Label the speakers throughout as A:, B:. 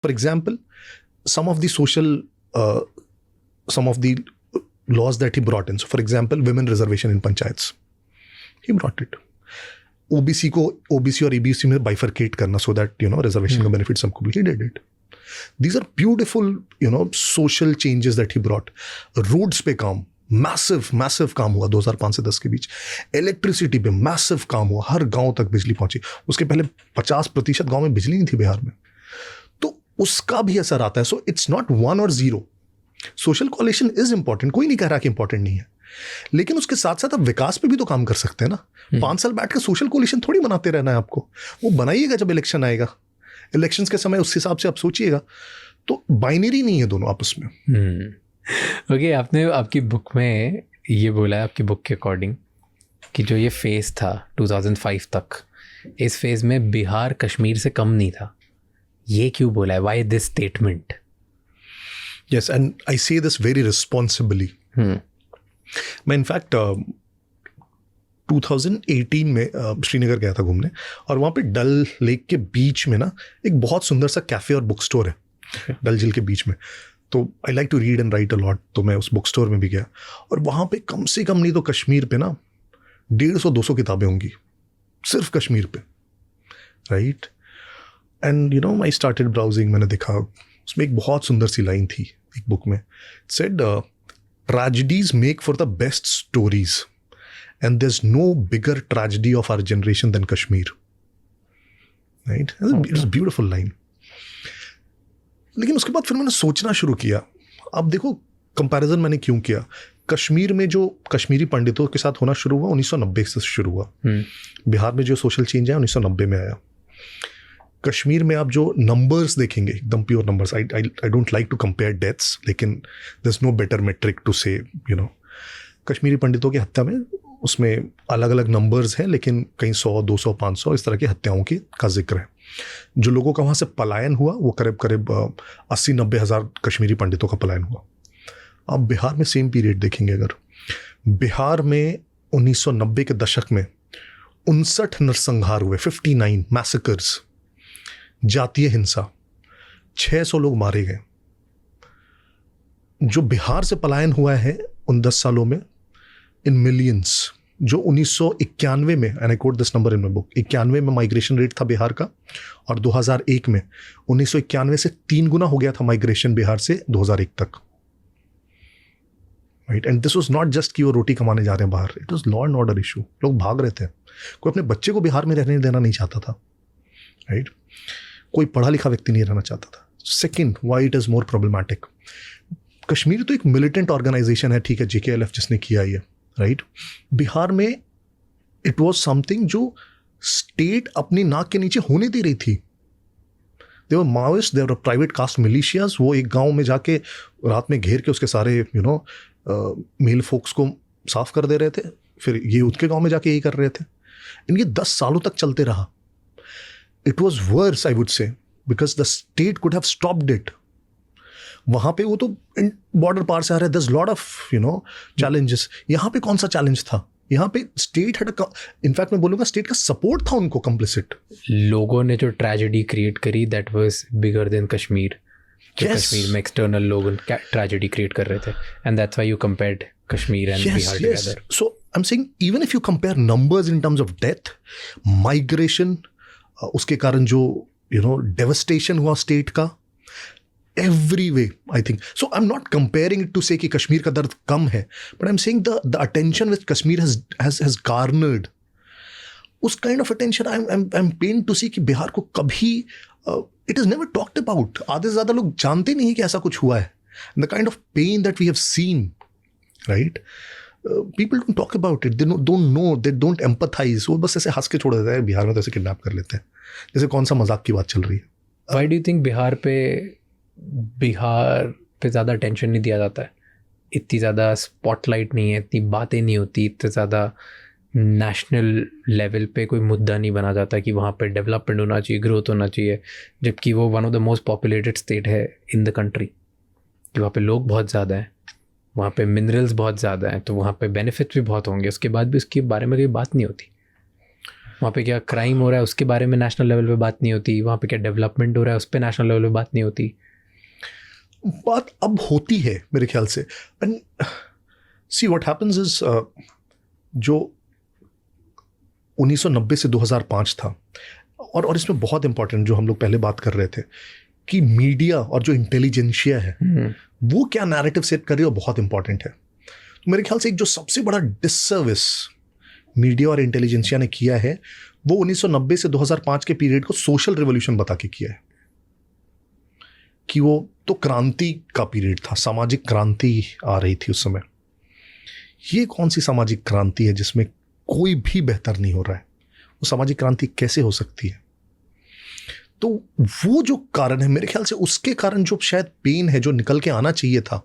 A: For example, some of the laws that he brought in. So, for example, women reservation in panchayats. He brought it. OBC को OBC और EBC में bifurcate करना so that, reservation का benefit सबको भी. He did it. These are beautiful, social changes that he brought. Roads पे काम, massive काम हुआ 2005 से 10 के बीच. Electricity पे massive काम हुआ, हर गांव तक बिजली पहुंची. उसके पहले 50% गांव में बिजली नहीं थी बिहार में. तो उसका भी असर आता है. So it's not 1 or 0. Social collision is important, कोई नहीं कह रहा कि इंपॉर्टेंट नहीं है, लेकिन उसके साथ साथ आप विकास पे भी तो काम कर सकते हैं ना. 5 साल बैठ कर सोशल कोलिशन थोड़ी बनाते रहना है आपको. वो बनाइएगा जब इलेक्शन आएगा. इलेक्शंस के समय उस हिसाब से आप सोचिएगा. तो बाइनरी नहीं है दोनों आपस में.
B: ओके, आपने आपकी बुक में ये बोला है, आपकी बुक के अकॉर्डिंग, कि जो ये फेज था 2005 तक, इस फेज में बिहार कश्मीर से कम नहीं था. ये क्यों बोला है? Why this statement?
A: Yes, and I say this very responsibly. मैं इनफैक्ट 2018 में श्रीनगर गया था घूमने, और वहाँ पे डल लेक के बीच में ना एक बहुत सुंदर सा कैफ़े और बुक स्टोर है डल झील के बीच में. तो I like to read and write a lot, तो मैं उस बुक स्टोर में भी गया, और वहाँ पे कम से कम नहीं तो कश्मीर पे ना 150-200 किताबें होंगी सिर्फ कश्मीर पे, right. And I started browsing. मैंने देखा उसमें एक बहुत सुंदर सी लाइन थी एक बुक में. Said tragedies make for the best stories and there is no bigger tragedy of our generation than Kashmir, right. It's beautiful line. लेकिन उसके बाद फिर मैंने सोचना शुरू किया. अब देखो कंपैरिजन मैंने क्यों किया. कश्मीर में जो कश्मीरी पंडितों के साथ होना शुरू हुआ 1990 से शुरू हुआ. बिहार में जो सोशल चेंज है 1990 में आया. कश्मीर में आप जो नंबर्स देखेंगे एकदम pure numbers. I don't like to compare deaths, लेकिन there is no better metric to say Kashmiri पंडितों की हत्या में उसमें अलग अलग नंबर्स हैं, लेकिन कहीं 100, 200, 500 इस तरह की हत्याओं का जिक्र है. जो लोगों का वहाँ से पलायन हुआ वो करीब 80-90 हज़ार कश्मीरी पंडितों का पलायन हुआ. आप बिहार में सेम पीरियड देखेंगे, अगर बिहार में 1990 के दशक में 59 नरसंहार हुए, 59 मैसेकर्स, जातीय हिंसा, 600 लोग मारे गए. जो बिहार से पलायन हुआ है उन 10 सालों में इन मिलियंस. जो 1991 में, and I quote this number in my book, 91 में माइग्रेशन रेट था बिहार का, और 2001 में 1991 से 3 गुना हो गया था माइग्रेशन बिहार से 2001 तक, right. And this was not just कि वो रोटी कमाने जा रहे हैं बाहर. It was law and order issue. लोग भाग रहे थे. कोई अपने बच्चे को बिहार में रहने देना नहीं चाहता था, राइट. कोई पढ़ा लिखा व्यक्ति नहीं रहना चाहता था. Second, why it is more problematic. Kashmir तो एक मिलिटेंट ऑर्गेनाइजेशन है, ठीक है, JKLF जिसने किया ये, राइट. बिहार में इट वाज समथिंग जो स्टेट अपनी नाक के नीचे होने दे रही थी. देवर माओइस्ट, देवर प्राइवेट कास्ट मिलिशियाज. वो एक गांव में जाके रात में घेर के उसके सारे मेल फोक्स को साफ कर दे रहे थे. फिर ये उसके गांव में जाके यही कर रहे थे. इनके 10 सालों तक चलते रहा. It was worse, I would say, because the state could have stopped it. वहाँ पे वो तो बॉर्डर पार से आ रहे हैं. There's lot of challenges. यहाँ पे कौन सा चैलेंज था? यहाँ पे स्टेट had इनफैक्ट मैं बोलूँगा स्टेट का सपोर्ट था उनको complicit.
B: लोगों ने जो ट्रेजेडी क्रिएट करी that was bigger than Kashmir. Kashmir में एक्सटर्नल लोग ट्रेजेडी क्रिएट कर रहे थे, and that's why you compared Kashmir and Bihar together.
A: So I'm saying even if you compare numbers in terms of death, migration, उसके कारण जो devastation हुआ स्टेट का, every way, I think. So I am not comparing it to say कि कश्मीर का दर्द कम है, but I am saying the attention which Kashmir has garnered, उस kind of attention I am pain to see कि बिहार को कभी it is never talked about. आधे से ज़्यादा लोग जानते नहीं कि ऐसा कुछ हुआ है. The kind of pain that we have seen, right. People don't talk about it. They don't know. They don't empathize. वो बस ऐसे हंस के छोड़ देते हैं. बिहार में तो ऐसे किडनैप कर लेते हैं, जैसे कौन सा मजाक की बात चल रही है.
B: Why do you think Bihar पे ज़्यादा अटेंशन नहीं दिया जाता है? इतनी ज़्यादा स्पॉटलाइट नहीं है, इतनी बातें नहीं होती, इतने ज़्यादा नेशनल लेवल पे कोई मुद्दा नहीं बना जाता कि वहाँ पे डेवलपमेंट होना चाहिए, ग्रोथ होना चाहिए, जबकि वो one of the most populated state है इन द कंट्री. कि वहाँ पे लोग बहुत ज़्यादा हैं, वहाँ पे मिनरल्स बहुत ज़्यादा हैं, तो वहाँ पे बेनिफिट्स भी बहुत होंगे, उसके बाद भी उसके बारे में कोई बात नहीं होती. वहाँ पे क्या क्राइम हो रहा है उसके बारे में नेशनल लेवल पे बात नहीं होती, वहाँ पे क्या डेवलपमेंट हो रहा है उस पर नेशनल लेवल पे बात नहीं होती।
A: बात अब होती है मेरे ख्याल से। And see what happens is, जो 1990 से 2005 था, और इसमें बहुत इंपॉर्टेंट जो हम लोग पहले बात कर रहे थे कि मीडिया और जो इंटेलिजेंशिया है वो क्या नैरेटिव सेट कर रही है, वो बहुत इंपॉर्टेंट है। तो मेरे ख्याल से एक जो सबसे बड़ा डिससर्विस मीडिया और इंटेलिजेंशिया ने किया है वो 1990 से 2005 के पीरियड को सोशल रिवॉल्यूशन बता के किया है कि वो तो क्रांति का पीरियड था, सामाजिक क्रांति आ रही थी उस समय। ये कौन सी सामाजिक क्रांति है जिसमें कोई भी बेहतर नहीं हो रहा है? वो सामाजिक क्रांति कैसे हो सकती है? तो वो जो कारण है मेरे ख्याल से, उसके कारण जो शायद पेन है जो निकल के आना चाहिए था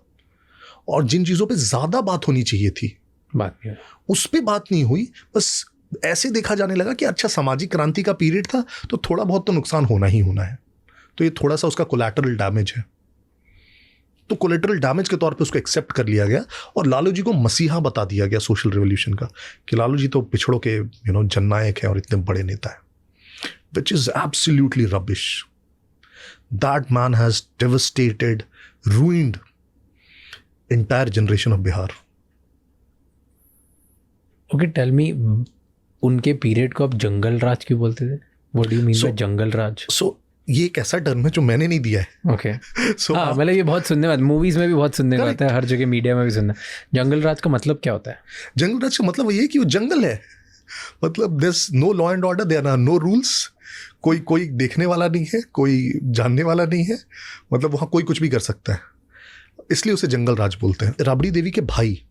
A: और जिन चीज़ों पे ज़्यादा बात होनी चाहिए थी
B: बात नहीं,
A: उस पर बात नहीं हुई। बस ऐसे देखा जाने लगा कि अच्छा सामाजिक क्रांति का पीरियड था तो थोड़ा बहुत तो नुकसान होना ही होना है, तो ये थोड़ा सा उसका कोलैटरल डैमेज है। तो कोलैटरल डैमेज के तौर पे उसको एक्सेप्ट कर लिया गया और लालू जी को मसीहा बता दिया गया सोशल रिवॉल्यूशन का कि लालू जी तो पिछड़ों के जननायक है और इतने बड़े नेता है, which is absolutely rubbish. That man has devastated, ruined entire generation of Bihar.
B: Okay, tell me, उनके पीरियड को आप जंगल राज क्यों बोलते थे? What do you mean by jungle Raj?
A: So ये एक ऐसा टर्म है जो मैंने नहीं दिया है।
B: ओके हाँ, मतलब ये बहुत सुनने में, मूवीज में भी बहुत सुनने को आता है, हर जगह मीडिया में भी सुनना। जंगल राज का मतलब क्या होता है?
A: जंगल राज का मतलब ये है कि वो जंगल है, मतलब there's no law and order, there are no rules, कोई देखने वाला नहीं है, कोई जानने वाला नहीं है, मतलब वहाँ कोई कुछ भी कर सकता है, इसलिए उसे जंगल राज बोलते हैं। राबड़ी देवी के भाई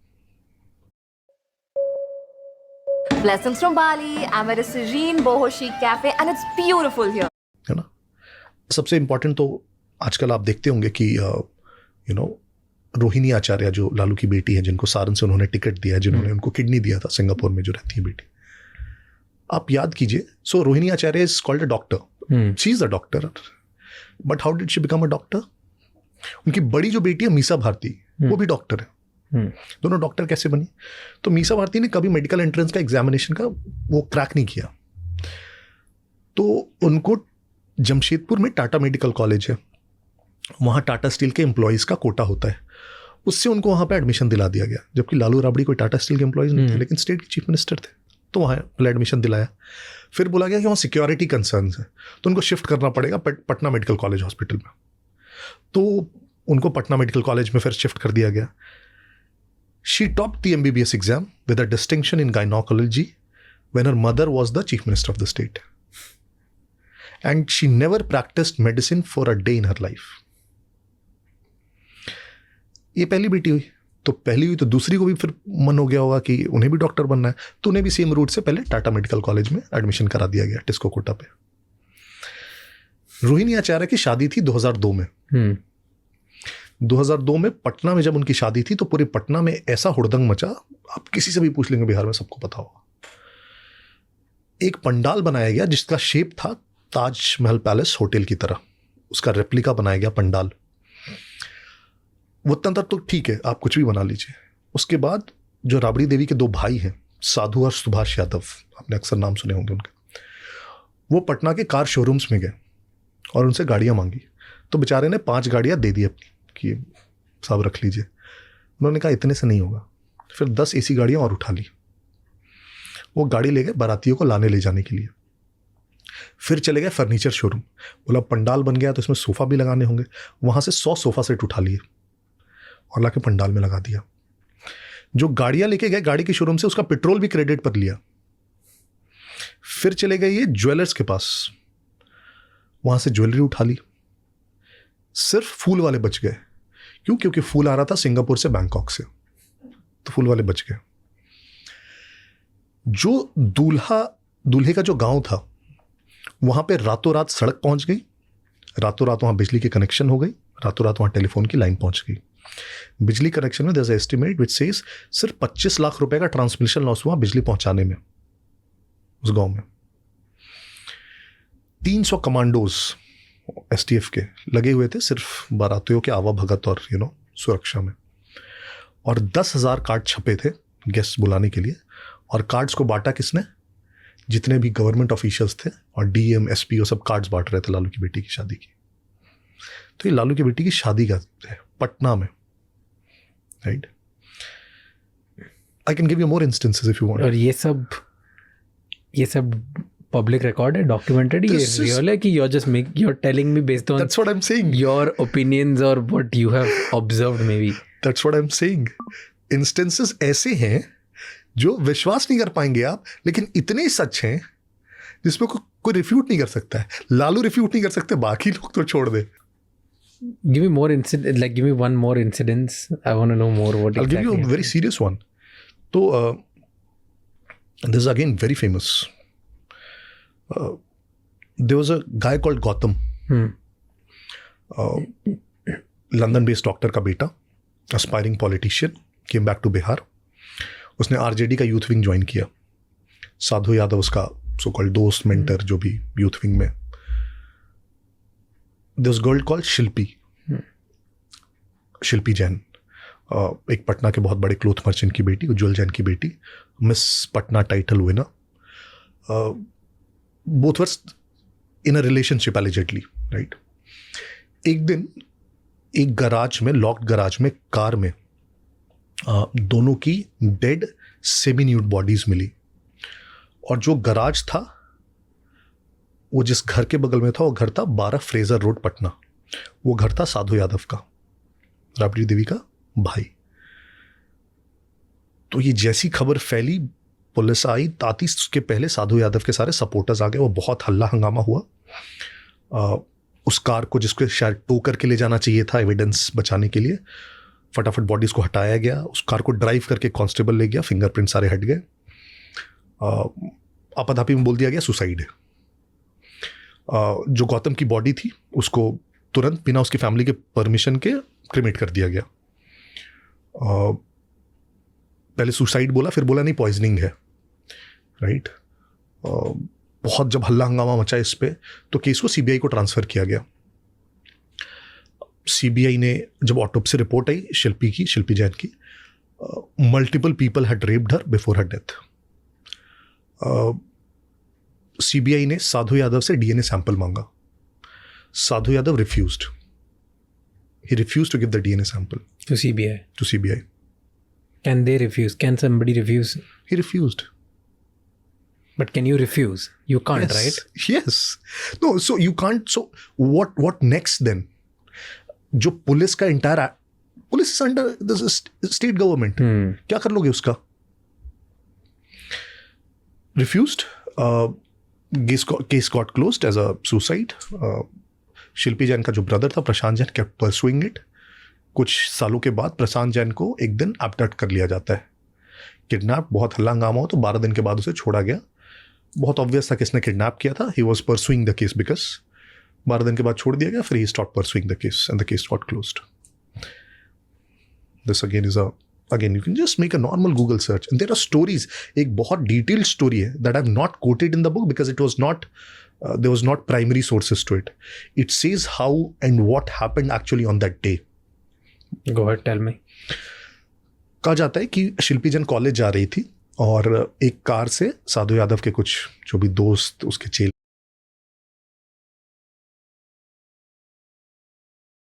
C: Blessings from Bali. I'm at a serene boho chic cafe and it's beautiful here.
A: है ना। सबसे इम्पोर्टेंट तो आजकल आप देखते होंगे कि रोहिणी आचार्य जो लालू की बेटी है, जिनको सारन से उन्होंने टिकट दिया है, जिन्होंने उनको किडनी दिया था सिंगापुर में जो रहती है बेटी, आप याद कीजिए। So Rohini Acharya is called a doctor, she is a doctor, but how did she become a doctor? उनकी बड़ी जो बेटी है मीसा भारती, वो भी डॉक्टर है। दोनों डॉक्टर कैसे बनी? तो मीसा भारती ने कभी मेडिकल एंट्रेंस का एग्जामिनेशन का वो क्रैक नहीं किया, तो उनको जमशेदपुर में टाटा मेडिकल कॉलेज है, वहाँ टाटा स्टील के एम्प्लॉयज़ का कोटा होता है, उससे उनको वहाँ पे एडमिशन दिला दिया गया, जबकि लालू राबड़ी कोई टाटा स्टील के एम्प्लॉयज़ नहीं थे, लेकिन स्टेट के चीफ मिनिस्टर थे, तो वहाँ एडमिशन दिलाया। फिर बोला गया कि वहाँ सिक्योरिटी कंसर्न्स है तो उनको शिफ्ट करना पड़ेगा पटना मेडिकल कॉलेज हॉस्पिटल में, तो उनको पटना मेडिकल कॉलेज में फिर शिफ्ट कर दिया गया। She topped the MBBS exam with a distinction in gynaecology when her mother was the chief minister of the state and she never practiced medicine for a day in her life. ये पहली बेटी हुई, तो पहली हुई तो दूसरी को भी फिर मन हो गया होगा कि उन्हें भी डॉक्टर बनना है, तो उन्हें भी सेम रूट से पहले टाटा मेडिकल कॉलेज में एडमिशन करा दिया गया, टिस्को कोटा पे। रोहिणी आचार्य की शादी थी 2002 में। 2002 में पटना में जब उनकी शादी थी तो पूरे पटना में ऐसा हुड़दंग मचा, आप किसी से भी पूछ लेंगे बिहार में सबको पता होगा। एक पंडाल बनाया गया जिसका शेप था ताजमहल पैलेस होटल की तरह, उसका रेप्लिका बनाया गया पंडाल। वो तंत्र तो ठीक है, आप कुछ भी बना लीजिए। उसके बाद जो राबड़ी देवी के दो भाई हैं, साधु और सुभाष यादव, आपने अक्सर नाम सुने होंगे उनके, वो पटना के कार शोरूम्स में गए और उनसे गाड़ियां मांगी, तो बेचारे ने 5 गाड़ियां दे दी अपनी कि साहब रख लीजिए। उन्होंने कहा इतने से नहीं होगा, फिर 10 AC गाड़ियां और उठा ली। वो गाड़ी ले गए बारातियों को लाने ले जाने के लिए। फिर चले गए फर्नीचर शोरूम, बोला पंडाल बन गया तो इसमें सोफ़ा भी लगाने होंगे, वहाँ से 100 सोफ़ा सेट उठा लिए और लाके पंडाल में लगा दिया। जो गाड़ियाँ लेके गए गाड़ी के शोरूम से, उसका पेट्रोल भी क्रेडिट पर लिया। फिर चले गए ये ज्वेलर्स के पास, वहाँ से ज्वेलरी उठा ली। सिर्फ फूल वाले बच गए, क्यों? क्योंकि फूल आ रहा था सिंगापुर से, बैंकॉक से, तो फूल वाले बच गए। जो दूल्हे का जो गांव था, वहाँ पे रातों रात सड़क पहुँच गई, रातों रात वहाँ बिजली की कनेक्शन हो गई, रातों रात वहाँ टेलीफोन की लाइन पहुँच गई। बिजली कनेक्शन में there is estimate which says सिर्फ 25 लाख रुपए का ट्रांसमिशन लॉस हुआ बिजली पहुँचाने में उस गांव में। 300 कमांडोज STF के लगे हुए थे सिर्फ बारातियों के आवाभगत और सुरक्षा में, और 10,000 कार्ड छपे थे गेस्ट बुलाने के लिए। और कार्ड्स को बांटा किसने? जितने भी गवर्नमेंट ऑफिशियल्स थे और डीएम एसपी वो सब कार्ड्स बांट रहे थे लालू की बेटी की शादी की। तो ये लालू की बेटी की शादी का है पटना में, right. I can give you more instances if you want.
B: और ये सब पब्लिक रिकॉर्ड है, डॉक्यूमेंटेड, ये
A: This is-
B: रियल है कि you're telling me based on
A: That's what I'm saying.
B: your opinions or what you have observed maybe?
A: That's what I'm saying. Instances ऐसे हैं जो विश्वास नहीं कर पाएंगे आप, लेकिन इतने सच हैं जिसमें कोई रिफ्यूट नहीं कर सकता है। लालू रिफ्यूट नहीं कर सकते, बाकी लोग तो छोड़ दे।
B: Give me more incident, like give me one more incidence. I want to know more what
A: I'll give you
B: exactly
A: a very serious one. So this is again very famous. There was a guy called Gautam, London-based doctor का बेटा, aspiring politician, came back to Bihar. उसने RJD का youth wing join किया। साधु यादव उसका so called दोस्त, mentor, जो भी youth wing में। दिस गर्ल कॉल्ड शिल्पी जैन, एक पटना के बहुत बड़े क्लोथ मर्चेंट की बेटी, उज्जवल जैन की बेटी, miss Patna title winner. Both were in a relationship allegedly, right. एक दिन एक गराज में, लॉक्ड गराज में, कार में दोनों की डेड सेमी न्यूड बॉडीज मिली। और जो गराज था वो जिस घर के बगल में था, वो घर था 12 फ्रेजर रोड पटना। वो घर था साधु यादव का, राबड़ी देवी का भाई। तो ये जैसी खबर फैली, पुलिस आई, ताती उसके पहले साधु यादव के सारे सपोर्टर्स आ गए। वो बहुत हल्ला हंगामा हुआ। उस कार को जिसको शायद टो करके ले जाना चाहिए था एविडेंस बचाने के लिए, फटाफट बॉडीज को हटाया गया। उस कार को ड्राइव करके कांस्टेबल ले गया, फिंगरप्रिंट सारे हट गए। आपाधापी में बोल दिया गया सुसाइड है। जो गौतम की बॉडी थी उसको तुरंत बिना उसकी फैमिली के परमिशन के क्रिमेट कर दिया गया। पहले सुसाइड बोला, फिर बोला नहीं पॉइजनिंग है, राइट। बहुत जब हल्ला हंगामा मचा इस पे, तो केस को सीबीआई को ट्रांसफर किया गया। सीबीआई ने जब ऑटोप्सी रिपोर्ट आई शिल्पी जैन की, multiple people had raped her before her death. CBI ने साधु यादव से डीएनए सैंपल मांगा। Sadhu Yadav refused. He refused to give the DNA sample
B: to CBI?
A: To CBI.
B: Can they refuse? Can somebody refuse?
A: He refused.
B: But can you refuse? You can't, right?
A: Yes. No, so you can't. So what next then? जो police का entire, police is under the state government, क्या कर लोगे उसका? Refused. Case got closed as a suicide. Shilpi Jain का जो brother था Prashant Jain kept pursuing it. कुछ सालों के बाद प्रशांत जैन को एक दिन एब्डक्ट कर लिया जाता है, किडनैप। बहुत हल्ला हंगामा हो, तो 12 दिन के बाद उसे छोड़ा गया। बहुत ऑब्वियस था किसने किडनैप किया था। He was pursuing the case because 12 दिन के बाद छोड़ दिया गया। फिर he stop pursuing the case and the case got closed. This again is again you can just make a normal Google search and there are stories. एक बहुत detailed story है that I have not quoted in the book because it was not there was not primary sources to it. It says how and what happened actually on that day.
B: Go ahead, tell me.
A: कहा जाता है कि शिल्पी Jain college जा रही थी और एक car से साधु यादव के कुछ जो भी दोस्त उसके चेले